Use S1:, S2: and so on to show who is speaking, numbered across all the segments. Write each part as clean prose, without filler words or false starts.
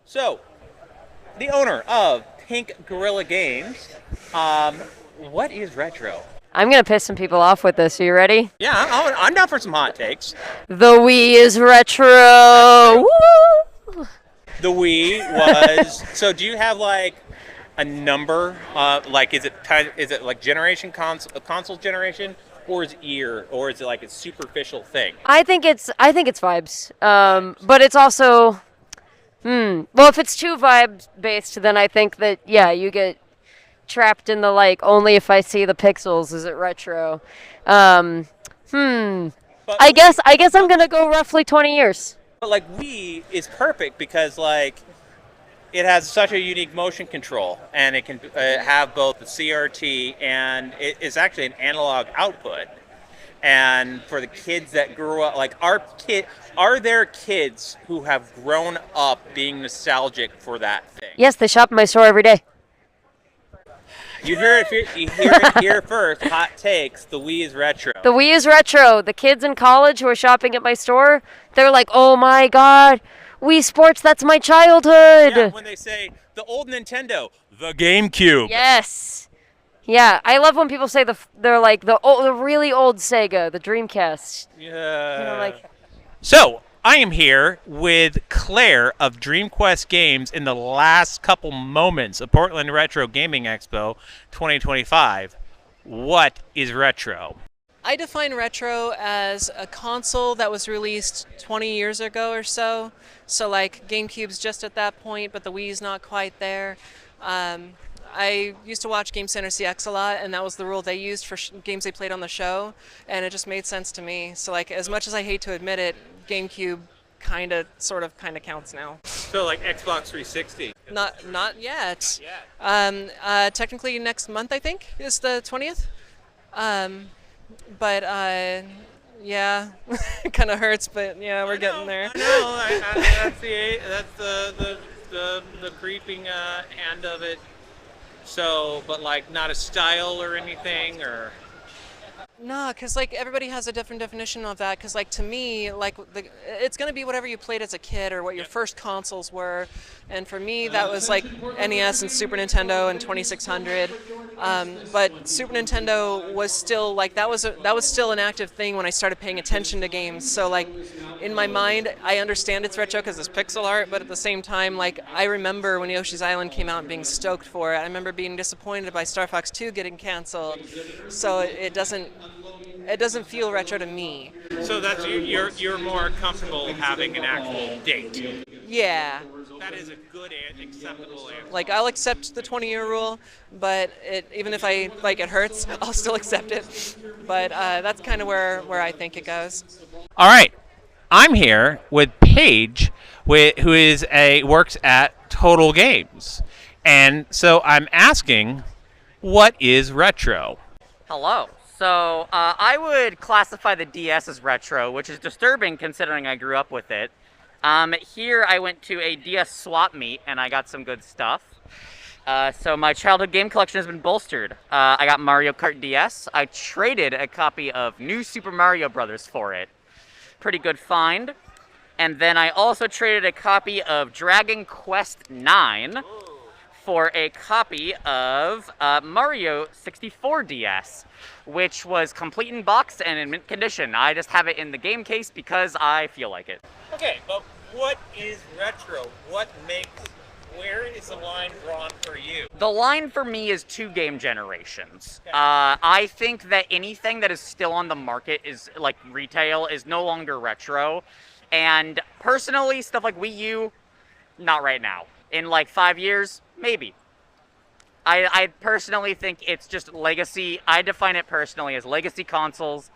S1: So, the owner of Pink Gorilla Games, what is retro?
S2: I'm going to piss some people off with this. Are you ready?
S1: Yeah, I'm down for some hot takes.
S2: The Wii is retro. Woo!
S1: The Wii was. So, do you have like a number? Like, is it like console generation, or is it like a superficial thing?
S2: I think it's vibes. But it's also well, if it's too vibe based, then I think that you get trapped in the like only if I see the pixels is it retro.
S1: But
S2: I guess I'm going to go roughly 20 years.
S1: But like Wii is perfect because like it has such a unique motion control, and it can have both the CRT and it is actually an analog output. And for the kids that grew up, like are there kids who have grown up being nostalgic for that thing?
S2: Yes, they shop in my store every day.
S1: You hear it here first. Hot takes. The Wii is retro.
S2: The Wii is retro. The kids in college who are shopping at my store, they're like, "Oh my God, Wii Sports, that's my childhood."
S1: Yeah, when they say the old Nintendo, the GameCube.
S2: Yes. Yeah, I love when people say they're like the really old Sega, the Dreamcast.
S1: Yeah. So I am here with Claire of DreamQuest Games in the last couple moments of Portland Retro Gaming Expo 2025. What is retro?
S3: I define retro as a console that was released 20 years ago or so. So like GameCube's just at that point, but the Wii's not quite there. I used to watch Game Center CX a lot, and that was the rule they used for games they played on the show, and it just made sense to me. So like, as much as I hate to admit it, GameCube kind of counts now.
S1: So like Xbox 360?
S3: Not yet. Technically next month I think is the 20th. But yeah, it kind of hurts, but yeah, we're getting there.
S1: That's the creeping hand of it. So, but like not a style or anything, or?
S3: No, because like everybody has a different definition of that. Because like to me, like it's gonna be whatever you played as a kid or what your first consoles were, and for me that was like NES and Super Nintendo and 2600. But Super Nintendo was still like that was still an active thing when I started paying attention to games. So like in my mind, I understand it's retro because it's pixel art, but at the same time, like I remember when Yoshi's Island came out and being stoked for it. I remember being disappointed by Star Fox 2 getting canceled. So it doesn't feel retro to me.
S1: So that's you're more comfortable having an actual date.
S3: Yeah.
S1: That is a good and acceptable answer.
S3: Like I'll accept the 20-year rule, but even if it hurts, I'll still accept it. But that's kind of where I think it goes.
S1: All right, I'm here with Paige, who works at TOTL Games, and so I'm asking, what is retro?
S4: Hello. So I would classify the DS as retro, which is disturbing considering I grew up with it. Here I went to a DS swap meet and I got some good stuff. So my childhood game collection has been bolstered. I got Mario Kart DS. I traded a copy of New Super Mario Bros. For it. Pretty good find. And then I also traded a copy of Dragon Quest IX for a copy of Mario 64 DS, which was complete in box and in mint condition. I just have it in the game case because I feel like it.
S1: Okay, but what is retro? Where is the line drawn for you?
S4: The line for me is 2 game generations. Okay. I think that anything that is still on the market is like retail is no longer retro. And personally, stuff like Wii U, not right now. In like 5 years, maybe. I personally think it's just legacy. I define it personally as legacy consoles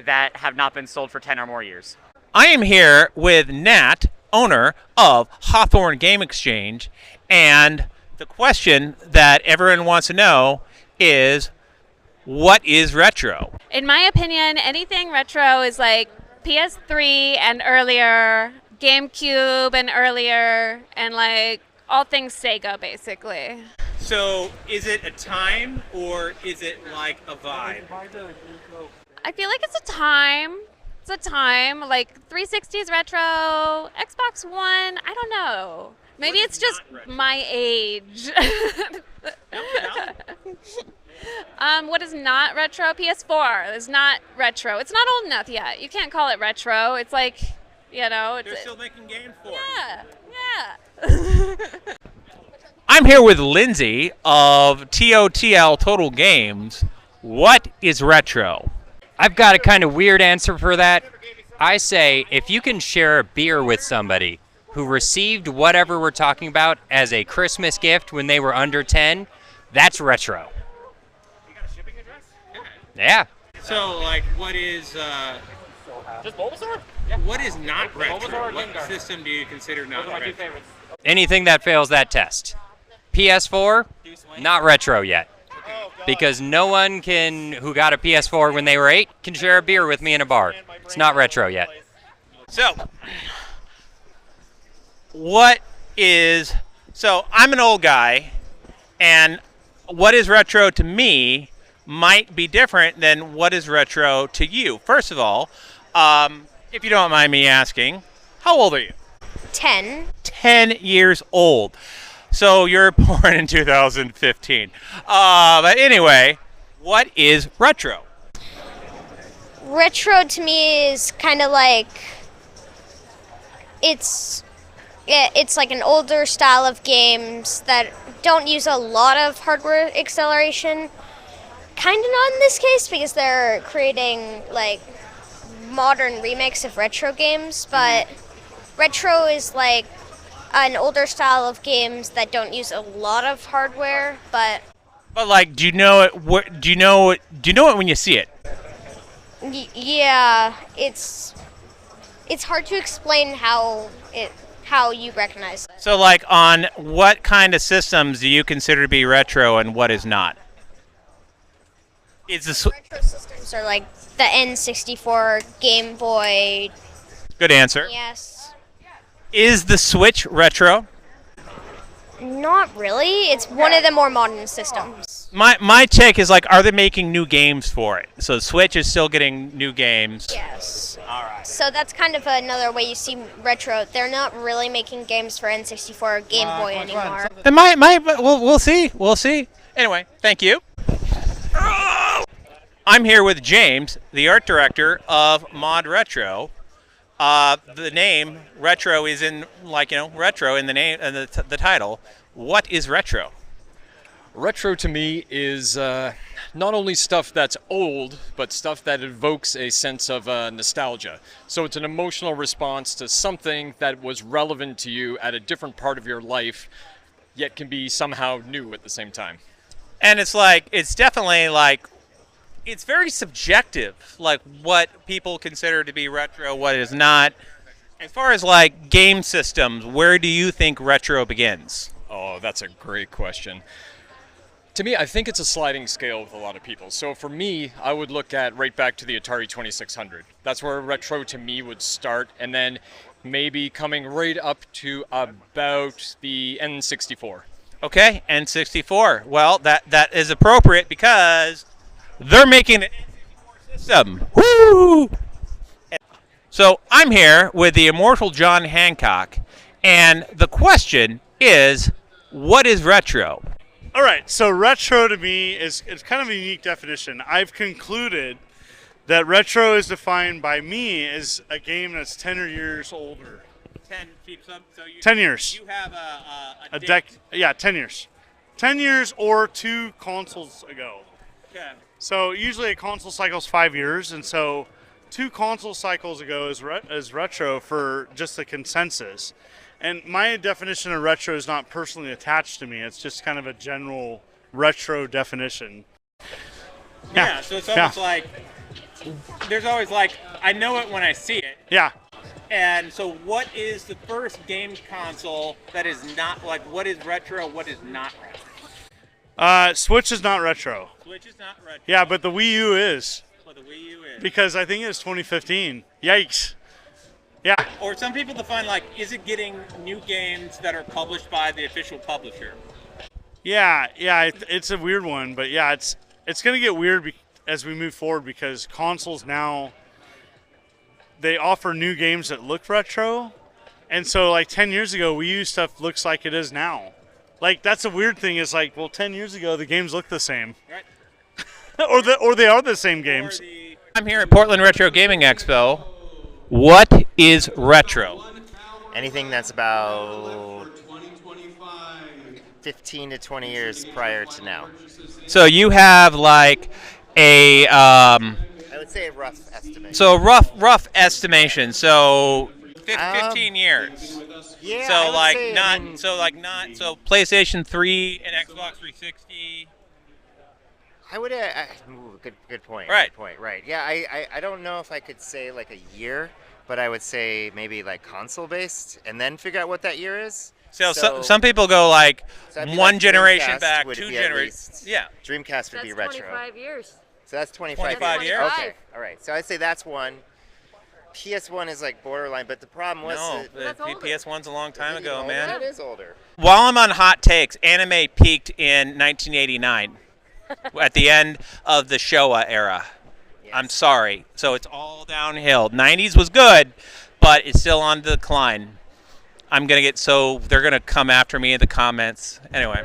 S4: that have not been sold for 10 or more years. I am here with Natt, owner of Hawthorne Game Exchange, and the question that everyone wants to know is, what is retro?
S5: In my opinion, anything retro is like PS3 and earlier, GameCube and earlier, and like all things Sega, basically.
S1: So, is it a time or is it like a vibe?
S5: I feel like it's a time. It's a time. Like 360 is retro, Xbox One, I don't know. Maybe it's just my age. What is not retro? PS4 is not retro. It's not old enough yet. You can't call it retro. It's like, you know,
S1: They're still making games for it.
S5: yeah.
S1: I'm here with Lindsay of TOTL Games. What is retro?
S6: I've got a kind of weird answer for that. I say if you can share a beer with somebody who received whatever we're talking about as a Christmas gift when they were under 10, that's retro.
S1: You got a shipping address?
S6: Yeah.
S1: So, like, what is
S4: Just Bulbasaur?
S1: what is not retro? What system do you consider not retro?
S6: Anything that fails that test. PS4, not retro yet. Because no one who got a PS4 when they were 8 can share a beer with me in a bar. It's not retro yet.
S1: So, I'm an old guy, and what is retro to me might be different than what is retro to you. First of all, if you don't mind me asking, how old are you?
S7: 10.
S1: 10 years old. So you're born in 2015. But anyway, what is retro?
S7: Retro to me is kind of like it's like an older style of games that don't use a lot of hardware acceleration. Kind of not in this case because they're creating like modern remakes of retro games, but retro is like an older style of games that don't use a lot of hardware, but
S1: like, do you know it? Do you know it when you see it?
S7: yeah, it's hard to explain how you recognize it.
S1: So, like, on what kind of systems do you consider to be retro and what is not? Is the
S7: Retro systems are like the N64, Game Boy.
S1: good answer?
S7: Yes.
S1: Is the Switch retro?
S7: Not really. It's one of the more modern systems.
S1: My take is, like, are they making new games for it? So Switch is still getting new games.
S7: Yes. All right. So that's kind of another way you see retro. They're not really making games for N64 or Game Boy anymore.
S1: And we'll see. We'll see. Anyway, thank you. I'm here with James, the art director of Mod Retro. The name retro is in, like, you know, retro in the name and the title. What is retro?
S8: Retro to me is not only stuff that's old, but stuff that evokes a sense of nostalgia. So it's an emotional response to something that was relevant to you at a different part of your life, yet can be somehow new at the same time.
S1: And it's like, it's definitely like, it's very subjective, like what people consider to be retro, what is not. As far as like game systems, where do you think retro begins?
S8: Oh, that's a great question. To me, I think it's a sliding scale with a lot of people. So for me, I would look at right back to the Atari 2600. That's where retro to me would start, and then maybe coming right up to about the N64.
S1: Okay, N64. Well, that is appropriate because they're making an N64 system. Woo! So I'm here with the immortal John Hancock, and the question is, what is retro?
S9: All right, so retro to me is kind of a unique definition. I've concluded that retro is defined by me as a game that's 10 years older. 10 years.
S1: You have a
S9: date. Yeah, 10 years. 10 years or 2 consoles ago.
S1: Okay.
S9: So usually a console cycle is 5 years, and so 2 console cycles ago is retro for just the consensus. And my definition of retro is not personally attached to me. It's just kind of a general retro definition.
S1: Yeah, so it's almost like, there's always like, I know it when I see it.
S9: Yeah.
S1: And so what is the first game console that is not, like, what is retro, what is not retro?
S9: Switch is not retro.
S1: Switch is not retro.
S9: Yeah, but the Wii U is.
S1: But the Wii U is.
S9: Because I think it's 2015. Yikes. Yeah.
S1: Or some people define, like, is it getting new games that are published by the official publisher?
S9: Yeah, it's a weird one, but yeah, it's going to get weird as we move forward because consoles now, they offer new games that look retro, And so like 10 years ago, Wii U stuff looks like it is now. Like that's a weird thing. Is like, well, 10 years ago the games look the same, or they are the same games.
S1: I'm here at Portland Retro Gaming Expo. What is retro?
S10: Anything that's about 15 to 20 years prior to now.
S1: So you have like a
S10: I would say a rough estimate.
S1: so rough estimation. So 15 years.
S10: Yeah.
S1: So
S10: I would
S1: like
S10: say,
S1: not
S10: I mean,
S1: so like not so PlayStation 3 and Xbox 360.
S10: I would. Good point.
S1: Right.
S10: Good point. Right. Yeah. I don't know if I could say like a year, but I would say maybe like console based, and then figure out what that year is.
S1: So some people go like
S10: that'd be
S1: one
S10: like
S1: generation
S10: Dreamcast
S1: back,
S10: would
S1: two
S10: be at
S1: generations.
S10: least-
S1: Yeah.
S10: Dreamcast would be retro.
S2: 25 years.
S10: So that's 25,
S1: 25 years.
S10: Okay. All right. So I'd say that's one. PS1 is like borderline, but the problem was
S1: No,
S10: that
S1: the PS1's a long time ago,
S10: older.
S1: man.
S10: It is older.
S1: While I'm on hot takes, anime peaked in 1989 at the end of the Showa era. I'm sorry. So it's all downhill. 90s was good, but it's still on the decline. I'm going to get they're going to come after me in the comments. Anyway.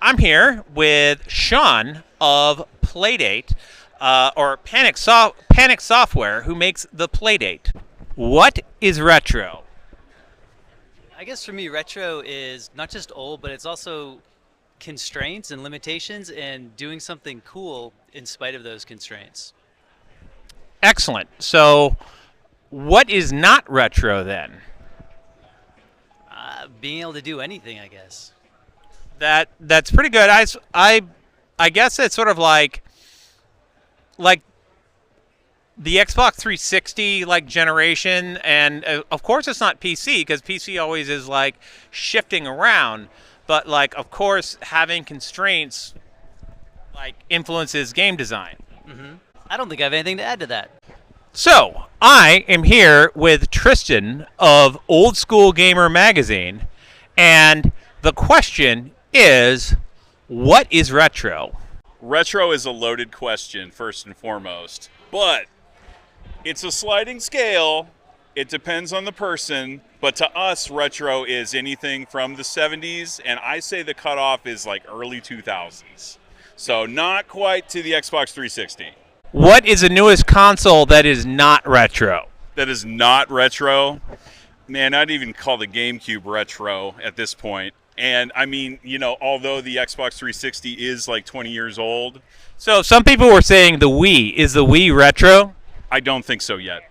S1: I'm here with Sean of Playdate, or Panic Software, who makes the Playdate. What is retro?
S11: I guess for me, retro is not just old, but it's also constraints and limitations and doing something cool in spite of those constraints.
S1: Excellent. So, what is not retro then?
S11: Being able to do anything, I guess.
S1: That's pretty good. I guess it's sort of like the Xbox 360 like generation, and of course it's not PC because PC always is like shifting around. But like, of course, having constraints like influences game design.
S11: Mm-hmm. I don't think I have anything to add to that.
S1: So I am here with Tristan of Old School Gamer Magazine, and the question is, what is retro?
S12: Retro is a loaded question, first and foremost, but it's a sliding scale. It depends on the person, but to us, retro is anything from the 70s, and I say the cutoff is like early 2000s. So not quite to the Xbox 360.
S1: What is the newest console that is not retro?
S12: That is not retro? Man, I'd even call the GameCube retro at this point. And I mean, you know, although the Xbox 360 is like 20 years old.
S1: So some people were saying the Wii. Is the Wii retro?
S12: I don't think so yet.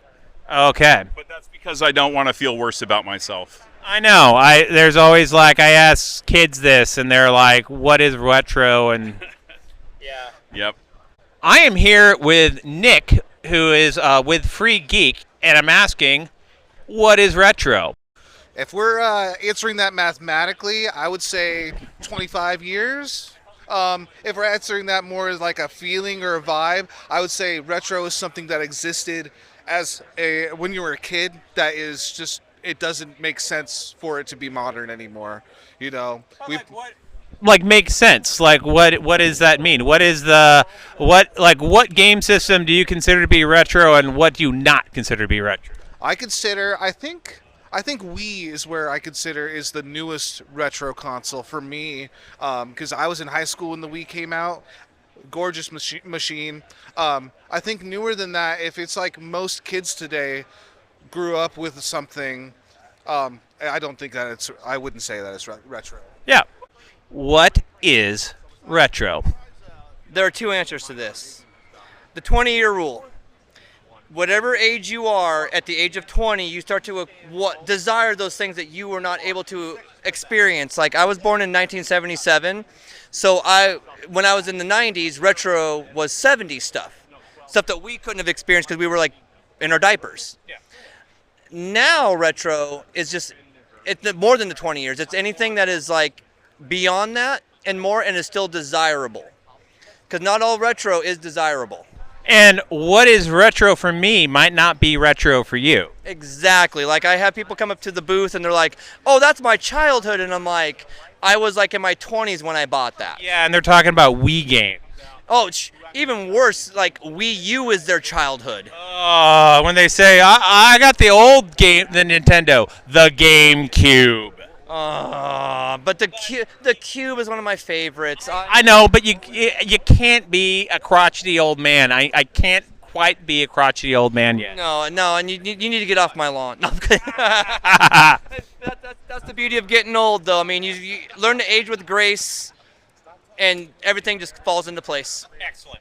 S1: Okay.
S12: But that's because I don't want to feel worse about myself.
S1: I know. There's always like, I ask kids this, and they're like, what is retro? And
S10: Yeah.
S12: Yep.
S1: I am here with Nick, who is with Free Geek, and I'm asking, what is retro?
S13: If we're answering that mathematically, I would say 25 years. If we're answering that more as like a feeling or a vibe, I would say retro is something that existed as when you were a kid. That is just, it doesn't make sense for it to be modern anymore. You know,
S1: Like, makes sense. Like, what does that mean? What is what game system do you consider to be retro, and what do you not consider to be retro?
S13: I think Wii is where I consider is the newest retro console for me, because I was in high school when the Wii came out. Gorgeous machine. I think newer than that, if it's like most kids today grew up with something, I don't think that I wouldn't say that it's retro.
S1: Yeah. What is retro?
S14: There are two answers to this. The 20-year rule. Whatever age you are, at the age of 20, you start to desire those things that you were not able to experience. Like, I was born in 1977, so when I was in the 90s, retro was 70s stuff that we couldn't have experienced because we were like in our diapers. Yeah. Now retro is just more than the 20 years. It's anything that is like beyond that and more, and is still desirable. Because not all retro is desirable.
S1: And what is retro for me might not be retro for you.
S14: Exactly. Like, I have people come up to the booth and they're like, oh, that's my childhood. And I'm like, I was like in my 20s when I bought that.
S1: Yeah, and they're talking about Wii games.
S14: Oh, even worse, like Wii U is their childhood.
S1: When they say, I got the old game, the Nintendo, the GameCube.
S14: But the Cube is one of my favorites.
S1: I know, but you can't be a crotchety old man. I can't quite be a crotchety old man yet.
S14: No, and you need to get off my lawn. No, I'm kidding. That's the beauty of getting old, though. I mean, you learn to age with grace, and everything just falls into place.
S1: Excellent.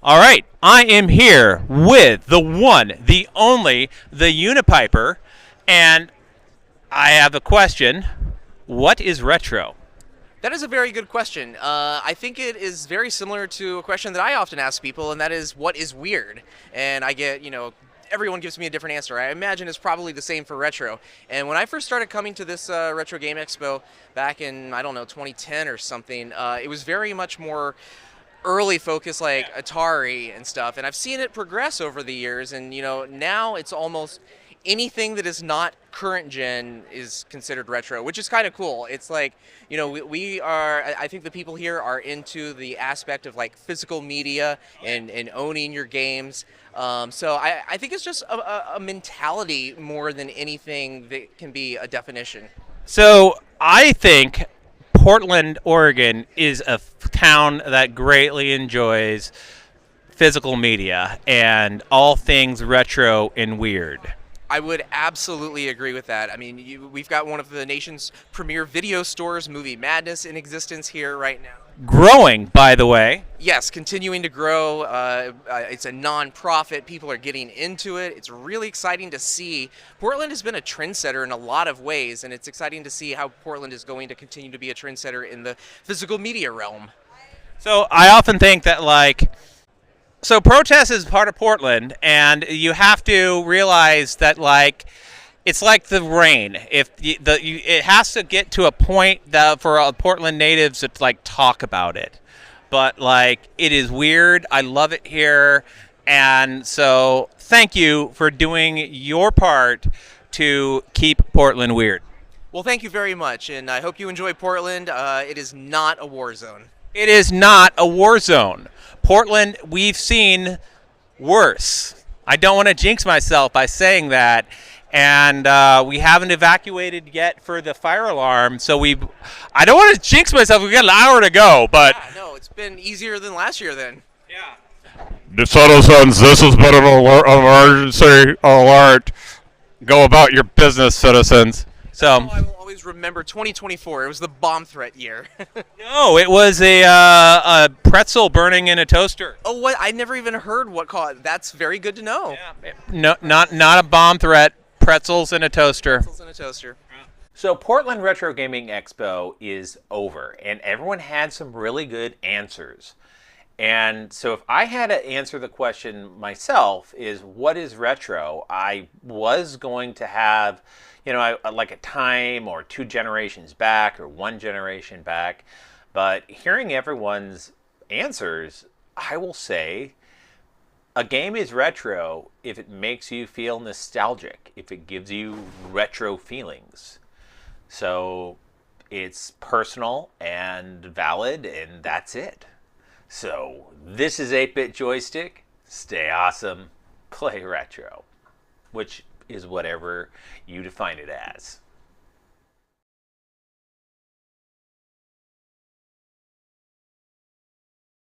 S1: All right, I am here with the one, the only, the Unipiper, and I have a question. What is retro?
S15: That is a very good question. I think it is very similar to a question that I often ask people, and that is, what is weird? And I get, everyone gives me a different answer. I imagine it's probably the same for retro. And when I first started coming to this Retro Game Expo back in, 2010 or something, it was very much more early focus, like Atari and stuff. And I've seen it progress over the years, and now it's almost anything that is not current gen is considered retro, which is kind of cool. It's like, we are, I think the people here are into the aspect of like physical media and owning your games. So I think it's just a mentality more than anything that can be a definition.
S1: So I think Portland, Oregon is a town that greatly enjoys physical media and all things retro and weird.
S15: I would absolutely agree with that. I mean, we've got one of the nation's premier video stores, Movie Madness, in existence here right now.
S1: Growing, by the way.
S15: Yes, continuing to grow. It's a non-profit. People are getting into it. It's really exciting to see. Portland has been a trendsetter in a lot of ways, and it's exciting to see how Portland is going to continue to be a trendsetter in the physical media realm.
S1: So I often think that, so protest is part of Portland, and you have to realize that, it's like the rain. It has to get to a point that for Portland natives to talk about it. But it is weird. I love it here, and so thank you for doing your part to keep Portland weird.
S15: Well, thank you very much, and I hope you enjoy Portland. It is not a war zone.
S1: It is not a war zone. Portland, we've seen worse. I don't want to jinx myself by saying that. And we haven't evacuated yet for the fire alarm. So I don't want to jinx myself. We've got an hour to go, but.
S15: Yeah, no, it's been easier than last year then.
S16: The citizens, this has been an emergency alert. Go about your business, citizens.
S1: So
S15: I will always remember 2024. It was the bomb threat year.
S1: No, it was a pretzel burning in a toaster.
S15: Oh, what? I never even heard what caused. That's very good to know.
S1: Yeah. No, not a bomb threat. Pretzels in a toaster.
S15: Pretzels in a toaster.
S1: So Portland Retro Gaming Expo is over, and everyone had some really good answers. And so if I had to answer the question myself, is what is retro? I was going to have, like a time or 2 generations back or 1 generation back. But hearing everyone's answers, I will say a game is retro if it makes you feel nostalgic, if it gives you retro feelings. So it's personal and valid, and that's it. So this is 8-Bit Joystick. Stay awesome. Play retro. Which is whatever you define it as.